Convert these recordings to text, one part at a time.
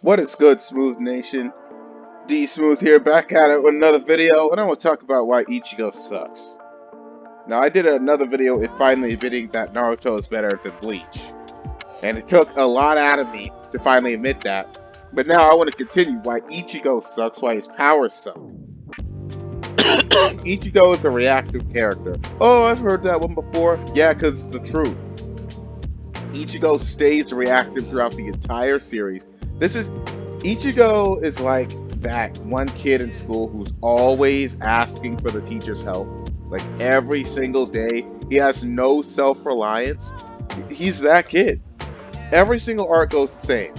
What is good, Smooth Nation? D Smooth here, back at it with another video, and I want to talk about why Ichigo sucks. Now, I did another video finally admitting that Naruto is better than Bleach, and it took a lot out of me to finally admit that. But now I want to continue why Ichigo sucks, why his powers suck. Ichigo is a reactive character. Oh, I've heard that one before. Yeah, because it's the truth. Ichigo stays reactive throughout the entire series. Ichigo is like that one kid in school who's always asking for the teacher's help. Like every single day, he has no self-reliance. He's that kid. Every single arc goes the same.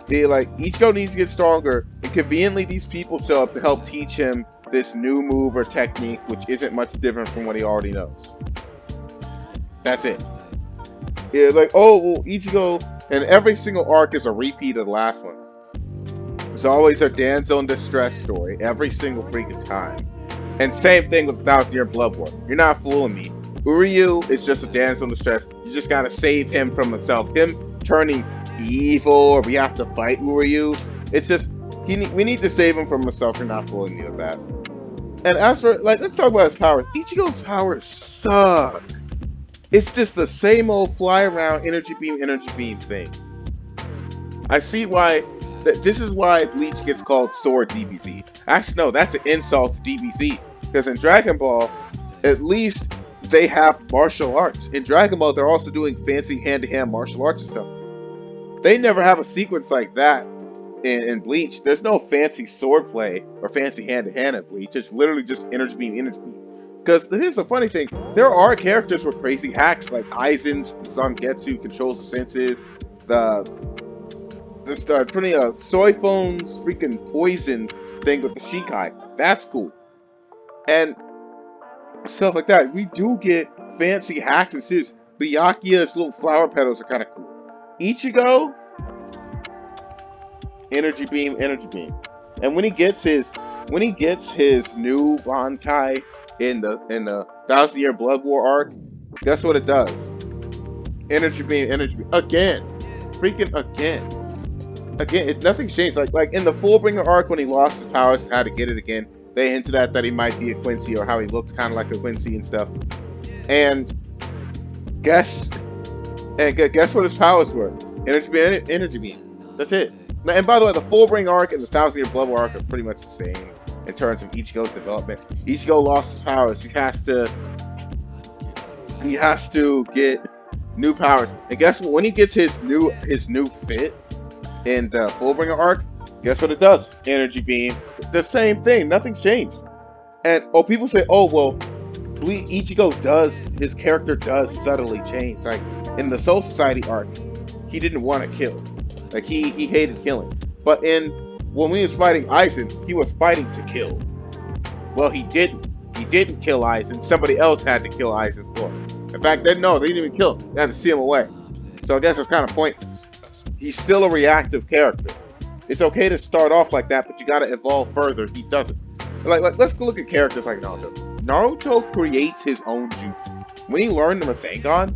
Ichigo needs to get stronger, and conveniently these people show up to help teach him this new move or technique, which isn't much different from what he already knows. That's it. Yeah, like, oh, well, Ichigo, and every single arc is a repeat of the last one. There's always a damsel in distress story, every single freaking time. And same thing with 1,000-Year Blood War. You're not fooling me. Uryu is just a damsel in distress. You just gotta save him from himself. Him turning evil, or we have to fight Uryu. It's just, we need to save him from himself. You're not fooling me with that. And as for, let's talk about his powers. Ichigo's powers suck. It's just the same old fly around energy beam thing. I see why. This is why Bleach gets called Sword DBZ. Actually, no, that's an insult to DBZ. Because in Dragon Ball, at least they have martial arts. In Dragon Ball, they're also doing fancy hand-to-hand martial arts and stuff. They never have a sequence like that in Bleach. There's no fancy swordplay or fancy hand-to-hand in Bleach. It's literally just energy beam. Because here's the funny thing, there are characters with crazy hacks, like Aizen's Zangetsu controls the senses, putting a Soifon's freaking poison thing with the Shikai. That's cool. And stuff like that. We do get fancy hacks and series. Byakuya's little flower petals are kind of cool. Ichigo, energy beam. And when he gets his new Bankai in the 1,000-Year Blood War arc, guess what it does? Energy beam again, freaking again. Nothing's changed. Like in the Fullbringer arc when he lost his powers, had to get it again. They hinted at that he might be a Quincy, or how he looked kind of like a Quincy and stuff. And guess what his powers were? Energy beam. That's it. And by the way, the Fullbringer arc and the 1,000-Year Blood War arc are pretty much the same in terms of Ichigo's development. Ichigo lost his powers. He has to get new powers. And guess what? When he gets his new fit in the Fullbringer arc, guess what it does? Energy beam. The same thing. Nothing's changed. And people say, oh well, his character does subtly change. Like in the Soul Society arc, he didn't want to kill. Like he hated killing. But when we was fighting Aizen, he was fighting to kill. Well, he didn't. He didn't kill Aizen. Somebody else had to kill Aizen for him. In fact, they didn't even kill him. They had to see him away. So I guess it's kind of pointless. He's still a reactive character. It's okay to start off like that, but you gotta evolve further. He doesn't. Like let's look at characters like Naruto. Naruto creates his own jutsu. When he learned the Rasengan,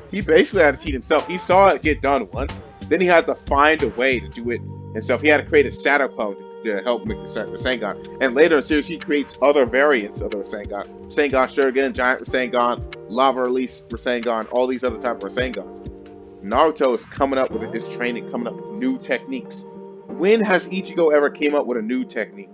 he basically had to teach himself. He saw it get done once, then he had to find a way to do it himself. He had to create a shadow clone to help make the Rasengan. And later in the series, he creates other variants of the Rasengan. Rasengan Shuriken, Giant Rasengan, Lava Release Rasengan, all these other type of Rasengans. Naruto is coming up with his training, coming up with new techniques. When has Ichigo ever came up with a new technique?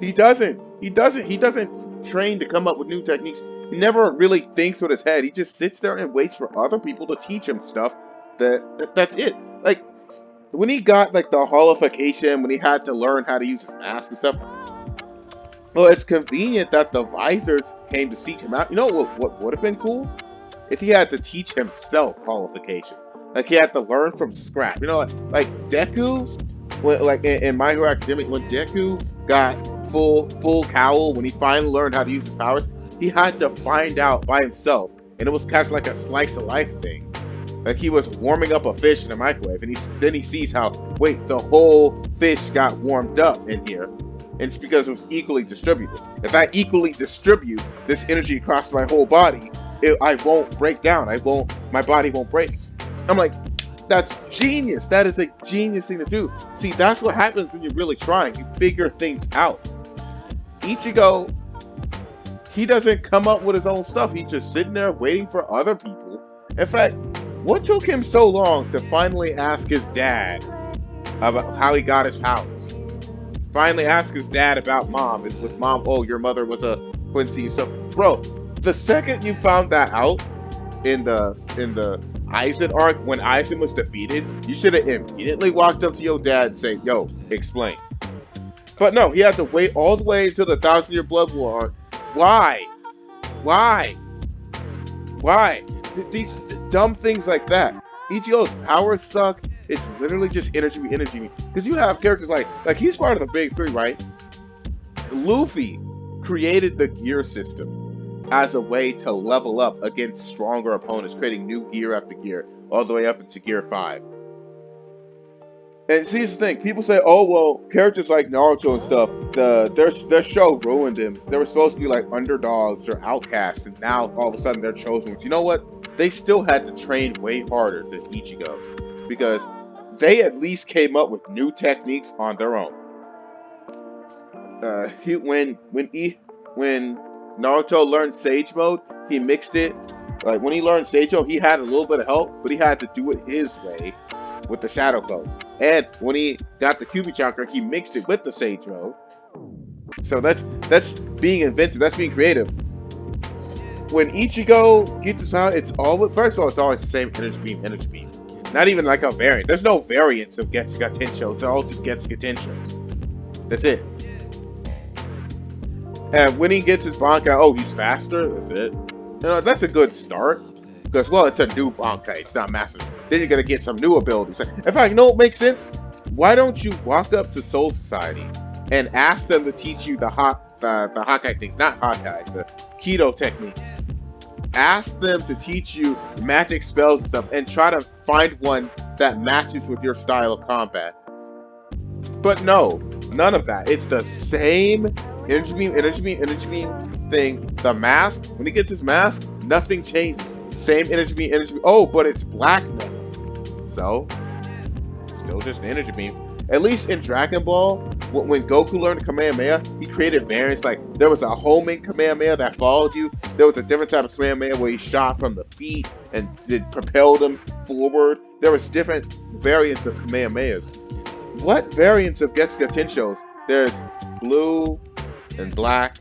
He doesn't. He doesn't train to come up with new techniques. He never really thinks with his head. He just sits there and waits for other people to teach him stuff. That's it. Like when he got like the holification, when he had to learn how to use his mask and stuff. Well, it's convenient that the visors came to seek him out. You know what would have been cool? If he had to teach himself holification. Like he had to learn from scrap. You know, like Deku, in My Hero Academia, when Deku got full cowl, when he finally learned how to use his powers, he had to find out by himself. And it was kind of like a slice of life thing. Like he was warming up a fish in a microwave, and then he sees how, wait, the whole fish got warmed up in here. And it's because it was equally distributed. If I equally distribute this energy across my whole body, I won't break down. My body won't break. I'm like, That's genius. That is a genius thing to do. See, that's what happens when you're really trying. You figure things out. Ichigo, he doesn't come up with his own stuff. He's just sitting there waiting for other people. In fact, what took him so long to finally ask his dad about how he got his powers? Finally ask his dad about mom. With mom, oh, your mother was a Quincy. So, bro, the second you found that out in the Aizen arc, when Aizen was defeated, you should have immediately walked up to your dad and say, "Yo, explain." But no, he had to wait all the way until the Thousand Year Blood War arc. Why? Why? Why? These dumb things like that. Ichigo's powers suck. It's literally just energy, energy. Because you have characters like he's part of the big three, right? Luffy created the gear system as a way to level up against stronger opponents, creating new gear after gear, all the way up into Gear 5. And see, here's the thing. People say, oh, well, characters like Naruto and stuff, their show ruined them. They were supposed to be like underdogs or outcasts, and now all of a sudden they're chosen ones. You know what? They still had to train way harder than Ichigo, because they at least came up with new techniques on their own. When Naruto learned Sage Mode, he mixed it. Like when he learned Sage Mode, he had a little bit of help, but he had to do it his way with the Shadow Clone. And when he got the Kyuubi chakra, he mixed it with the Sage Mode. So that's being inventive. That's being creative. When Ichigo gets his power, it's always, first of all, it's always the same energy beam, energy beam. Not even like a variant. There's no variants of Getsuga Tenshos. They're all just Getsuga Tenshos. That's it. And when he gets his Bankai, oh, he's faster. That's it. You know, that's a good start. Because, well, it's a new Bankai. It's not massive. Then you're going to get some new abilities. In fact, you know what makes sense? Why don't you walk up to Soul Society and ask them to teach you the Hokkai things? Not Hokkai, the Keto techniques. Ask them to teach you magic spells and stuff, and try to find one that matches with your style of combat. But no, none of that. It's the same energy beam, energy beam, energy beam thing. The mask, when he gets his mask, nothing changes. Same energy beam, energy beam. Oh, but it's black now. So, still just an energy beam. At least in Dragon Ball, when Goku learned Kamehameha, he created variants. Like, there was a homing Kamehameha that followed you. There was a different type of Kamehameha where he shot from the feet and it propelled him forward. There was different variants of Kamehamehas. What variants of Getsuga Tenshos? There's blue and black,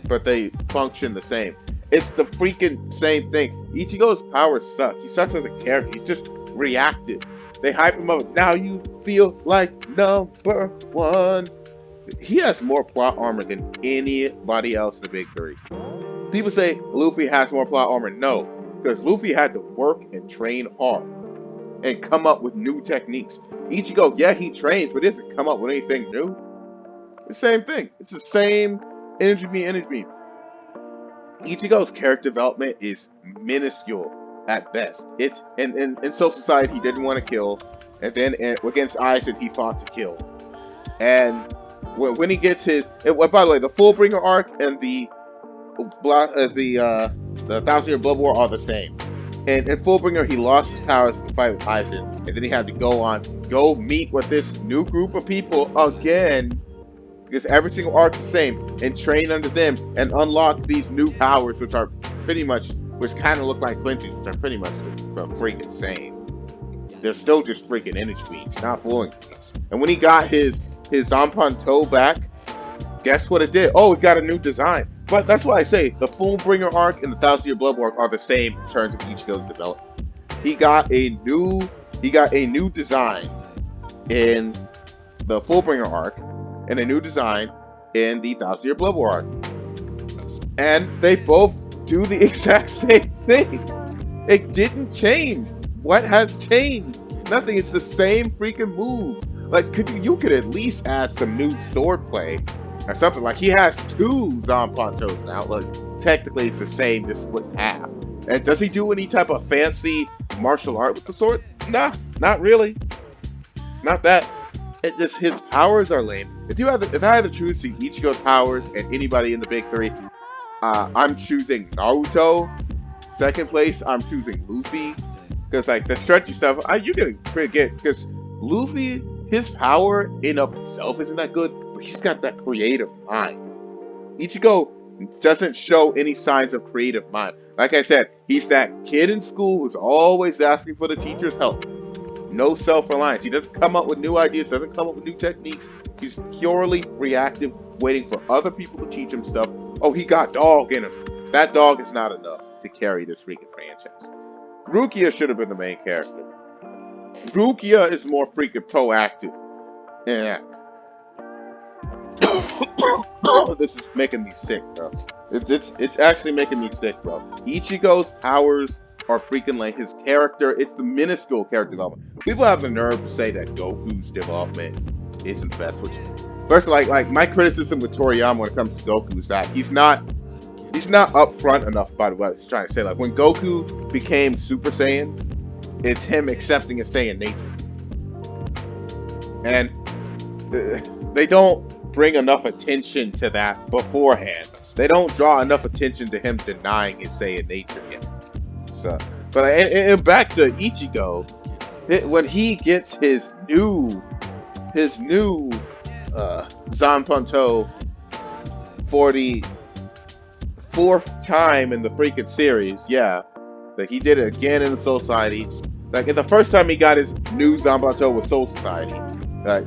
but they function the same. It's the freaking same thing. Ichigo's powers suck. He sucks as a character. He's just reactive. They hype him up. Now you feel like number one. He has more plot armor than anybody else in the big three. People say Luffy has more plot armor. No, because Luffy had to work and train hard and come up with new techniques. Ichigo, yeah, he trains, but he doesn't come up with anything new. The same thing. It's the same energy beam, energy beam. Ichigo's character development is minuscule at best. It's in Soul Society he didn't want to kill, and then against Aizen he fought to kill. And when he gets his, by the way, the Fullbringer arc and the Thousand Year Blood War are the same. And in Fullbringer he lost his powers in the fight with Aizen, and then he had to go meet with this new group of people again. Because every single arc's the same, and train under them and unlock these new powers, which are pretty much, which kind of look like Quincy's, which are pretty much the freaking same. They're still just freaking energy beams, not fooling me. And when he got his Zanpakuto back, guess what it did? Oh, it got a new design. But that's why I say the Fullbringer arc and the Thousand Year Blood arc are the same in terms of Ichigo's development. He got a new design in the Fullbringer arc, and a new design in the Thousand Year Blood War arc. And they both do the exact same thing. It didn't change. What has changed? Nothing. It's the same freaking moves. Like, you could at least add some new swordplay or something. Like, he has two Zanpakutos now. Like, technically it's the same, just split in half. And does he do any type of fancy martial art with the sword? Nah, not really. Not that. It just, his powers are lame. If I had to choose between Ichigo's powers and anybody in the big three, I'm choosing Naruto. Second place, I'm choosing Luffy. Because like the stretchy stuff, you can forget. Because Luffy, his power in of itself isn't that good, but he's got that creative mind. Ichigo doesn't show any signs of creative mind. Like I said, he's that kid in school who's always asking for the teacher's help. No self-reliance. He doesn't come up with new ideas, doesn't come up with new techniques. He's purely reactive, waiting for other people to teach him stuff. Oh, he got dog in him. That dog is not enough to carry this freaking franchise. Rukia should have been the main character. Rukia is more freaking proactive. Yeah. This is making me sick, bro. It's actually making me sick, bro. Ichigo's powers are freaking like his character. It's the minuscule character development. People have the nerve to say that Goku's development isn't the best. Which, first, like my criticism with Toriyama when it comes to Goku is that he's not upfront enough about what he's trying to say. Like when Goku became Super Saiyan, it's him accepting a Saiyan nature, and they don't bring enough attention to that beforehand. They don't draw enough attention to him denying his Saiyan nature yet. So, but and back to Ichigo, when he gets his new Zanpakuto for the fourth time in the freaking series, yeah, that he did it again in the Soul Society. Like in the first time he got his new Zanpakuto with Soul Society.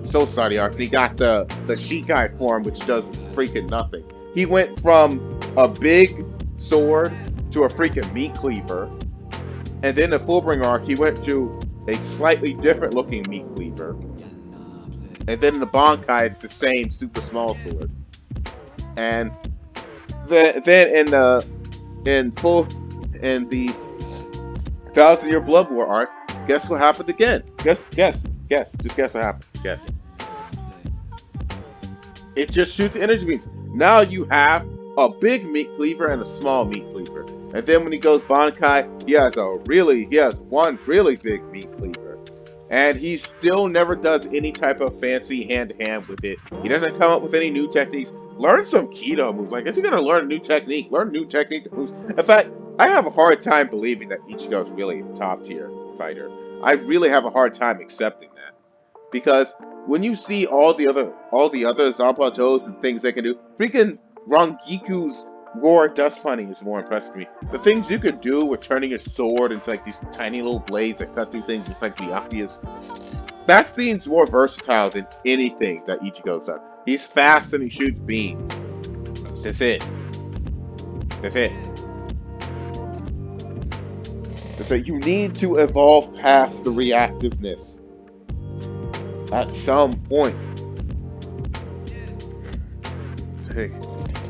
Soul Society arc, and he got the Shikai form, which does freaking nothing. He went from a big sword to a freaking meat cleaver, and then the Fullbring arc, he went to a slightly different looking meat cleaver, and then in the Bankai, it's the same super small sword. And then in the 1,000-Year Blood War arc, guess what happened again? Guess. Just guess what happened. Guess. It just shoots energy beams. Now you have a big meat cleaver and a small meat cleaver. And then when he goes Bankai, he has one really big meat cleaver. And he still never does any type of fancy hand-to-hand with it. He doesn't come up with any new techniques. Learn some Kido moves. Like, if you're going to learn a new technique, learn a new technique that moves. In fact, I have a hard time believing that Ichigo is really a top-tier fighter. I really have a hard time accepting that. Because when you see all the other Zanpakutos and things they can do, freaking Rangiku's Roar Dust Punning is more impressive to me. The things you could do with turning your sword into like these tiny little blades that cut through things just like Byakuya's, that seems more versatile than anything that Ichigo's done. He's fast and he shoots beams. That's it. That's it. So you need to evolve past the reactiveness at some point. Hey.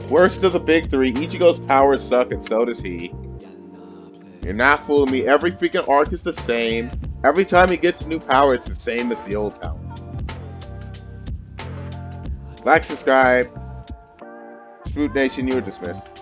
Worst of the big three, Ichigo's powers suck and so does he. You're not fooling me. Every freaking arc is the same. Every time he gets a new power, it's the same as the old power. Like, subscribe. Spoot Nation, you are dismissed.